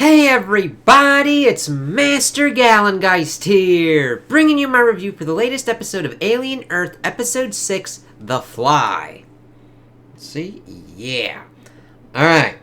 Hey everybody, it's Master Gallengeist here, bringing you my review for the latest episode of Alien Earth, Episode 6, The Fly. See? Yeah. Alright.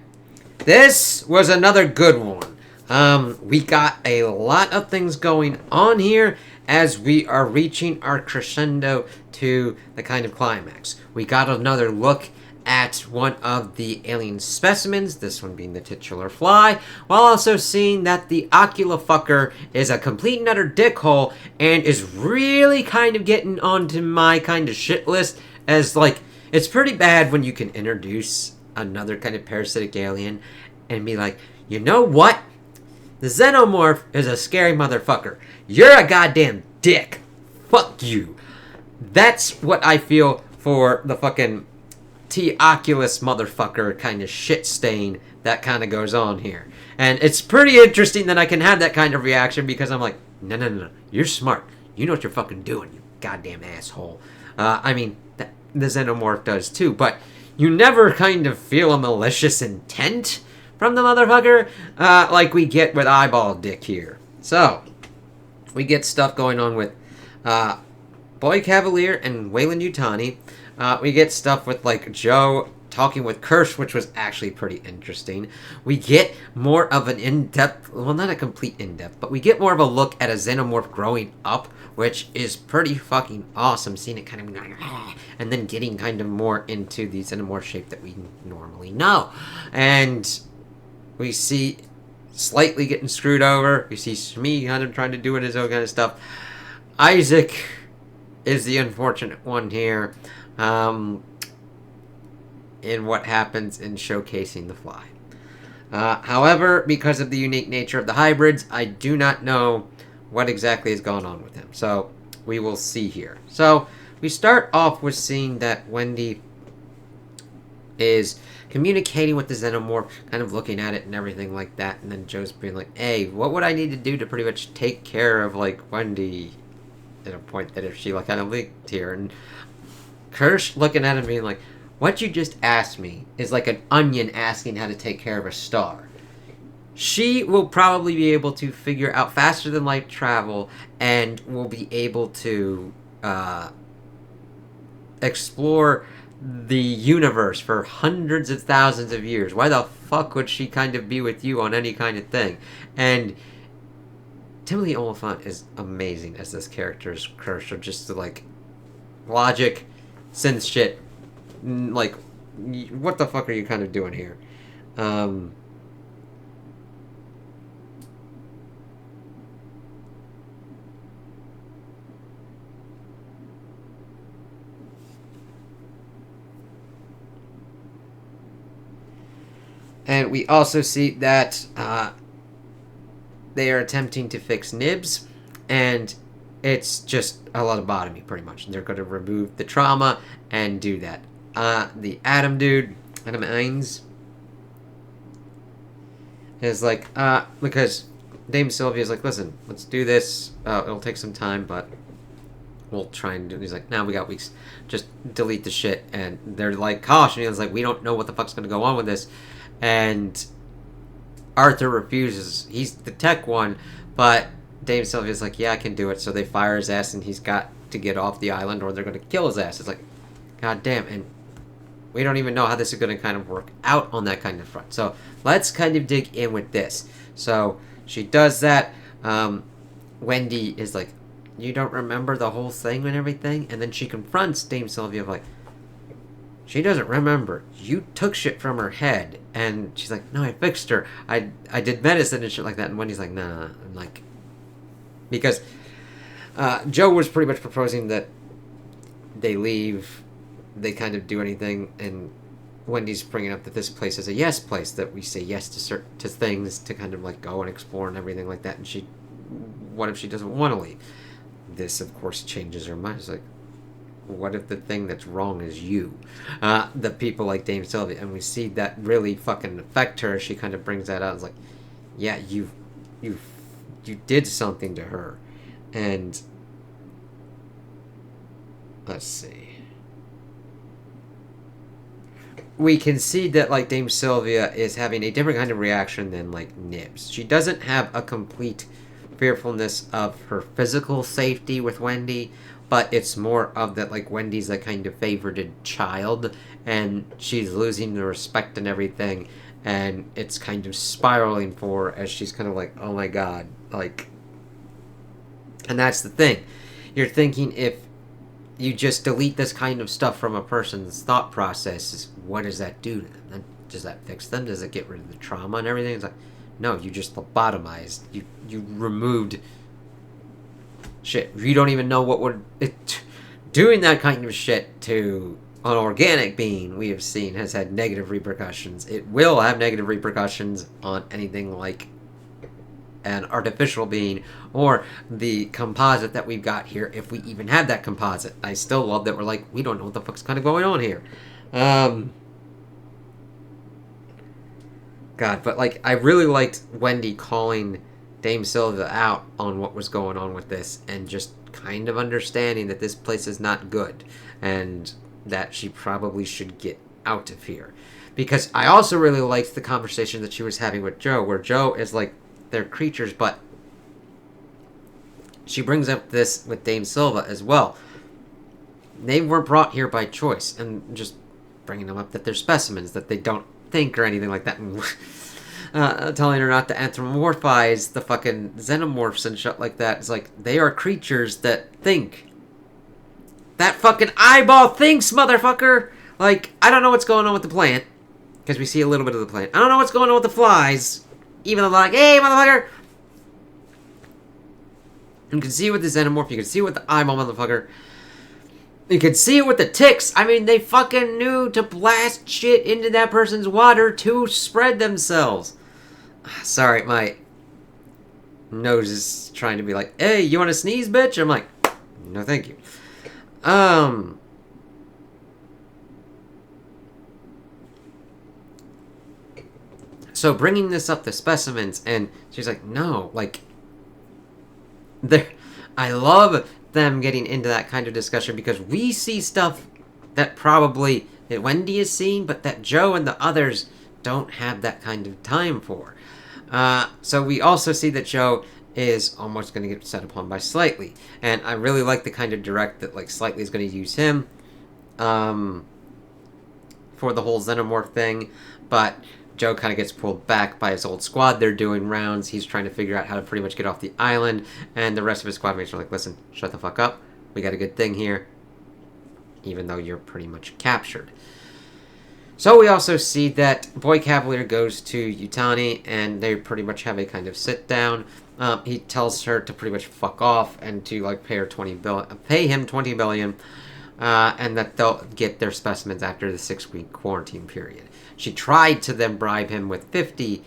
This was another good one. We got a lot of things going on here as we are reaching our crescendo to the kind of climax. We got another look at one of the alien specimens, this one being the titular fly, while also seeing that the Ocula fucker is a complete and utter dickhole and is really kind of getting onto my kind of shit list, as like, it's pretty bad when you can introduce another kind of parasitic alien and be like, you know what? The xenomorph is a scary motherfucker. You're a goddamn dick. Fuck you. That's what I feel for the fucking T-Oculus motherfucker kind of shit stain that kind of goes on here. And it's pretty interesting that I can have that kind of reaction because I'm like, no. You're smart. You know what you're fucking doing, you goddamn asshole. I mean, the xenomorph does too, but you never kind of feel a malicious intent from the motherfucker like we get with Eyeball Dick here. So, we get stuff going on with Boy Cavalier and Wayland Yutani. We get stuff with, like, Joe talking with Kirsch, which was actually pretty interesting. We get more of an in-depth, well, not a complete in-depth, but we get more of a look at a xenomorph growing up, which is pretty fucking awesome, seeing it kind of like, and then getting kind of more into the xenomorph shape that we normally know. And we see slightly getting screwed over. We see Shmi kind of trying to do it his own kind of stuff. Isaac is the unfortunate one here. In what happens in showcasing the fly. However, because of the unique nature of the hybrids, I do not know what exactly has gone on with him. So, we will see here. So, we start off with seeing that Wendy is communicating with the xenomorph, kind of looking at it and everything like that, and then Joe's being like, hey, what would I need to do to pretty much take care of, like, Wendy at a point that if she, like, kind of leaked here, and Kirsch looking at him being like, what you just asked me is like an onion asking how to take care of a star. She will probably be able to figure out faster than light travel and will be able to explore the universe for hundreds of thousands of years. Why the fuck would she kind of be with you on any kind of thing? And Timothy Oliphant is amazing as this character's Kirsch, of just like logic, synth shit, like, what the fuck are you kind of doing here? And we also see that they are attempting to fix Nibs, and it's just a lobotomy, pretty much. They're going to remove the trauma and do that. The Adam dude, Adam Ains, is like, because Dame Sylvia's like, listen, let's do this. It'll take some time, but we'll try and do it. He's like, nah, we got weeks. Just delete the shit. And they're like, caution. He's like, we don't know what the fuck's going to go on with this. And Arthur refuses. He's the tech one, but Dame Sylvia's like, yeah, I can do it. So they fire his ass, and he's got to get off the island, or they're going to kill his ass. It's like, god damn. And we don't even know how this is going to kind of work out on that kind of front. So let's kind of dig in with this. So she does that. Wendy is like, you don't remember the whole thing and everything? And then she confronts Dame Sylvia like, she doesn't remember. You took shit from her head. And she's like, no, I fixed her. I did medicine and shit like that. And Wendy's like, nah. I'm like, because Joe was pretty much proposing that they leave, they kind of do anything, and Wendy's bringing up that this place is a yes place, that we say yes to things, to kind of like go and explore and everything like that, and what if she doesn't want to leave? This, of course, changes her mind. It's like, what if the thing that's wrong is you? The people like Dame Sylvia, and we see that really fucking affect her. She kind of brings that out. It's like, yeah, you did something to her. And let's see. we can see that like Dame Sylvia is having a different kind of reaction than like Nibs. She doesn't have a complete fearfulness of her physical safety with Wendy, but it's more of that like Wendy's a kind of favorited child and she's losing the respect and everything, and it's kind of spiraling for her as she's kind of like, oh my god, like. And that's the thing. You're thinking if you just delete this kind of stuff from a person's thought process, what does that do to them? Does that fix them? Does it get rid of the trauma and everything? It's like, no, you just lobotomized. You removed shit. You don't even know what would... doing that kind of shit to an organic being we have seen has had negative repercussions. It will have negative repercussions on anything like an artificial being or the composite that we've got here, if we even have that composite. I still love that we're like, we don't know what the fuck's kind of going on here. God, but like, I really liked Wendy calling Dame Sylvia out on what was going on with this and just kind of understanding that this place is not good and that she probably should get out of here. Because I also really liked the conversation that she was having with Joe, where Joe is like, they're creatures, but she brings up this with Dame Sylvia as well. They weren't brought here by choice, and just bringing them up that they're specimens, that they don't think or anything like that, and telling her not to anthropomorphize the fucking xenomorphs and shit like that. It's like, they are creatures that think. That fucking eyeball thinks, motherfucker! Like, I don't know what's going on with the plant, because we see a little bit of the plant. I don't know what's going on with the flies, even though they're like, hey, motherfucker! You can see it with the xenomorph, you can see it with the eyeball, motherfucker. You can see it with the ticks. I mean, they fucking knew to blast shit into that person's water to spread themselves. Sorry, my nose is trying to be like, hey, you want to sneeze, bitch? I'm like, no thank you. So bringing this up to specimens, and she's like, no, like, I love them getting into that kind of discussion because we see stuff that probably that Wendy has seen, but that Joe and the others don't have that kind of time for. So we also see that Joe is almost going to get set upon by Slightly, and I really like the kind of direct that like Slightly is going to use him for the whole xenomorph thing, but Joe kind of gets pulled back by his old squad. They're doing rounds. He's trying to figure out how to pretty much get off the island. And the rest of his squad mates are like, listen, shut the fuck up. We got a good thing here. Even though you're pretty much captured. So we also see that Boy Cavalier goes to Yutani. And they pretty much have a kind of sit down. He tells her to pretty much fuck off. And to like pay him $20 billion. And that they'll get their specimens after the 6-week quarantine period. She tried to then bribe him with $50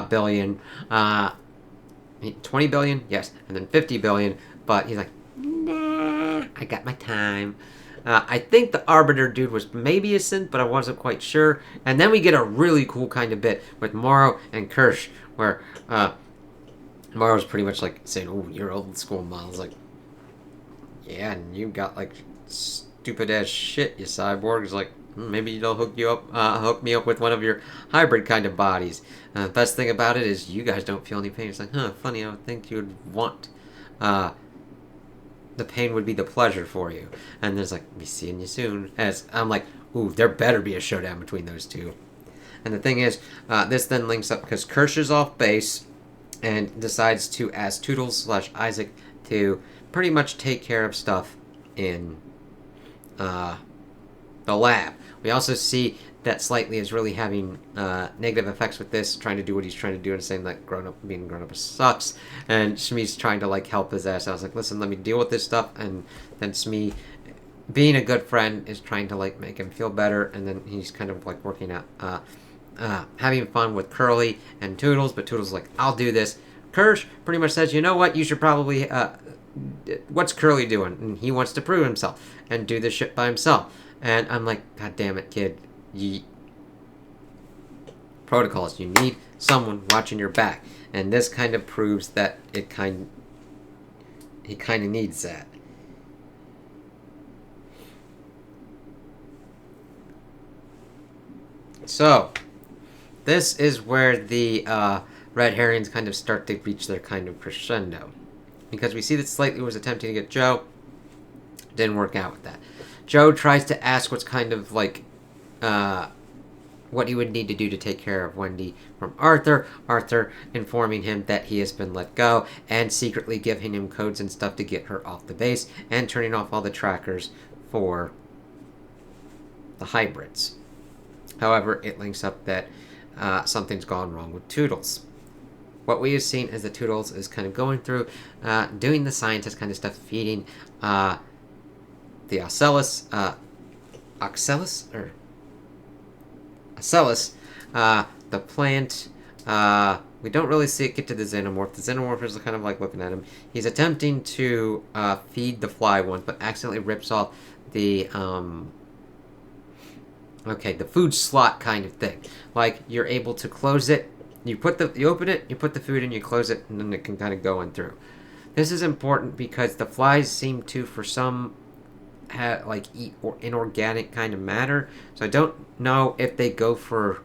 billion. $20 billion? Yes. And then $50 billion. But he's like, nah, I got my time. I think the Arbiter dude was maybe a synth, but I wasn't quite sure. And then we get a really cool kind of bit with Morrow and Kirsch, where Morrow's pretty much like saying, oh, you're old school models. Like, yeah, and you got like stupid ass shit, you cyborg. Is like, maybe they'll hook me up with one of your hybrid kind of bodies. Best thing about it is you guys don't feel any pain. It's like, huh, funny, I would think you would want. The pain would be the pleasure for you. And there's like, be seeing you soon. As I'm like, ooh, there better be a showdown between those two. And the thing is, this then links up because Kirsch is off base and decides to ask Toodles/Isaac to pretty much take care of stuff in the lab. We also see that Slightly is really having negative effects with this, trying to do what he's trying to do and saying that being grown up sucks. And Shmi's trying to like help his ass. I was like, listen, let me deal with this stuff. And then Shmi, being a good friend, is trying to like make him feel better. And then he's kind of like working out, having fun with Curly and Toodles. But Toodles is like, I'll do this. Kirsch pretty much says, you know what, you should probably, what's Curly doing? And he wants to prove himself and do this shit by himself. And I'm like, God damn it, kid. Protocols. You need someone watching your back. And this kind of proves that he kind of needs that. So, this is where the red herrings kind of start to reach their kind of crescendo. Because we see that Slightly was attempting to get Joe. Didn't work out with that. Joe tries to ask what's kind of like what he would need to do to take care of Wendy from Arthur. Arthur informing him that he has been let go and secretly giving him codes and stuff to get her off the base and turning off all the trackers for the hybrids. However, it links up that something's gone wrong with Toodles. What we have seen is that Toodles is kind of going through, doing the scientist kind of stuff, feeding the Ocellus, the plant. We don't really see it get to the Xenomorph. The Xenomorph is kind of like looking at him. He's attempting to feed the fly once, but accidentally rips off the the food slot kind of thing. Like, you're able to close it. You open it, you put the food in, you close it, and then it can kind of go in through. This is important because the flies seem to, for some, eat inorganic kind of matter. So I don't know if they go for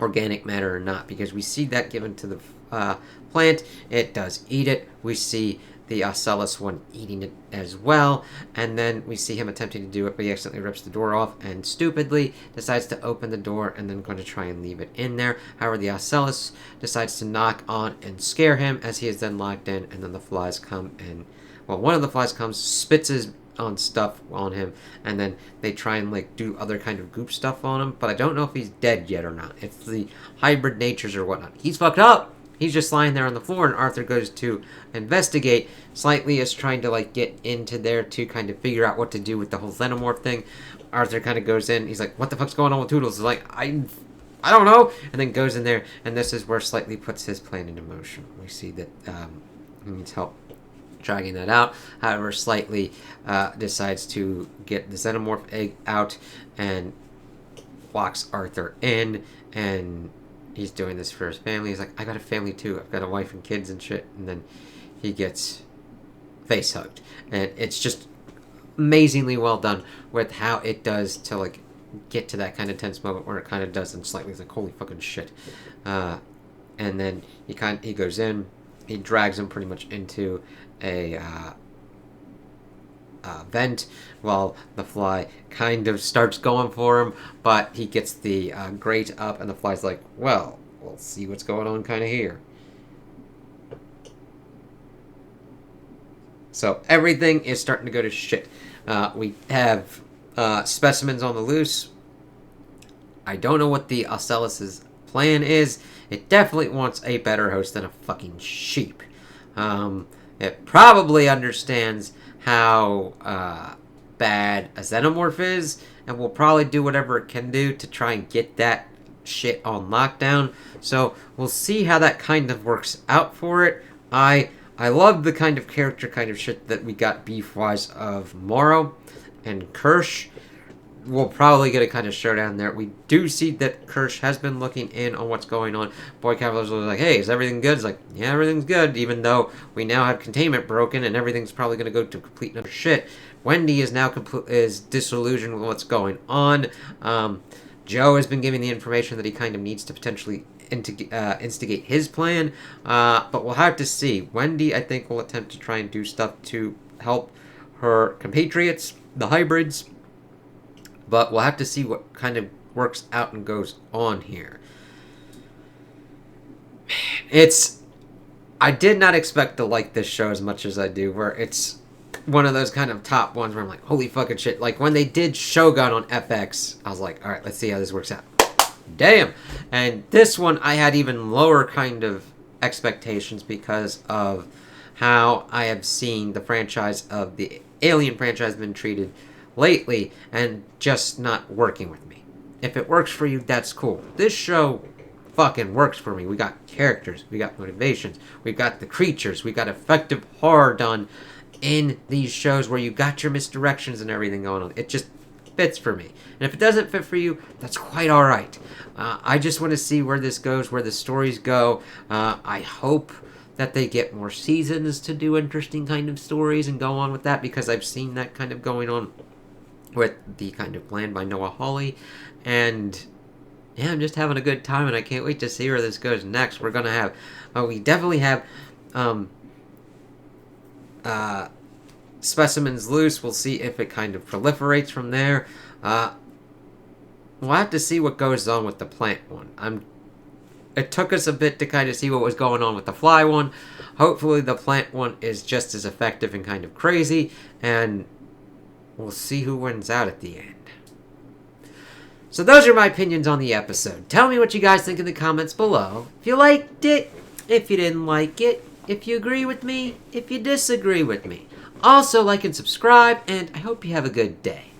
organic matter or not, because we see that given to the plant. It does eat it. We see the Ocellus one eating it as well, and then we see him attempting to do it, but he accidentally rips the door off and stupidly decides to open the door and then going to try and leave it in there. However, the Ocellus decides to knock on and scare him as he is then locked in, and then the flies come and, well, one of the flies comes, spits his on stuff on him, and then they try and do other kind of goop stuff on him, but I don't know if he's dead yet or not. It's the hybrid natures or whatnot. He's fucked up. He's just lying there on the floor, and Arthur goes to investigate. Slightly is trying to get into there to kind of figure out what to do with the whole Xenomorph thing. Arthur kind of goes in. He's like, "What the fuck's going on with Toodles?" He's like, I don't know. And then goes in there, and this is where Slightly puts his plan into motion. We see that he needs help dragging that out. However, Slightly decides to get the Xenomorph egg out and locks Arthur in, and he's doing this for his family. He's like, I got a family too. I've got a wife and kids and shit. And then he gets face hugged. And it's just amazingly well done with how it does to get to that kind of tense moment where it kind of does, and Slightly's like, holy fucking shit. And then he goes in. He drags him pretty much into a vent while the fly kind of starts going for him, but he gets the grate up, and the fly's like, well, we'll see what's going on kind of here. So everything is starting to go to shit. We have specimens on the loose. I don't know what the Ocellus' plan is. It definitely wants a better host than a fucking sheep. It probably understands how bad a Xenomorph is, and will probably do whatever it can do to try and get that shit on lockdown. So we'll see how that kind of works out for it. I love the kind of character kind of shit that we got beef-wise of Morrow and Kirsch. We'll probably get a kind of showdown there. We do see that Kirsch has been looking in on what's going on. Boy Cavalier's like, hey, is everything good? It's like, yeah, everything's good, even though we now have containment broken and everything's probably going to go to complete utter shit. Wendy is now is disillusioned with what's going on. Joe has been giving the information that he kind of needs to potentially instigate his plan, but we'll have to see. Wendy, I think, will attempt to try and do stuff to help her compatriots, the hybrids, but we'll have to see what kind of works out and goes on here. I did not expect to like this show as much as I do, where it's one of those kind of top ones where I'm like, holy fucking shit. Like, when they did Shogun on FX, I was like, alright, let's see how this works out. Damn! And this one, I had even lower kind of expectations because of how I have seen the franchise of the Alien franchise been treated lately, and just not working with me. If it works for you, that's cool. This show fucking works for me. We got characters, we got motivations, we've got the creatures, we got effective horror done in these shows where you got your misdirections and everything going on. It just fits for me. And if it doesn't fit for you, that's quite alright. I just want to see where this goes, where the stories go. I hope that they get more seasons to do interesting kind of stories and go on with that, because I've seen that kind of going on with the kind of plan by Noah Hawley, and yeah, I'm just having a good time, and I can't wait to see where this goes next. We're gonna have, we definitely have, uh, specimens loose. We'll see if it kind of proliferates from there. We'll have to see what goes on with the plant one. It took us a bit to kind of see what was going on with the fly one. Hopefully the plant one is just as effective and kind of crazy, and we'll see who wins out at the end. So those are my opinions on the episode. Tell me what you guys think in the comments below. If you liked it, if you didn't like it, if you agree with me, if you disagree with me. Also, like and subscribe, and I hope you have a good day.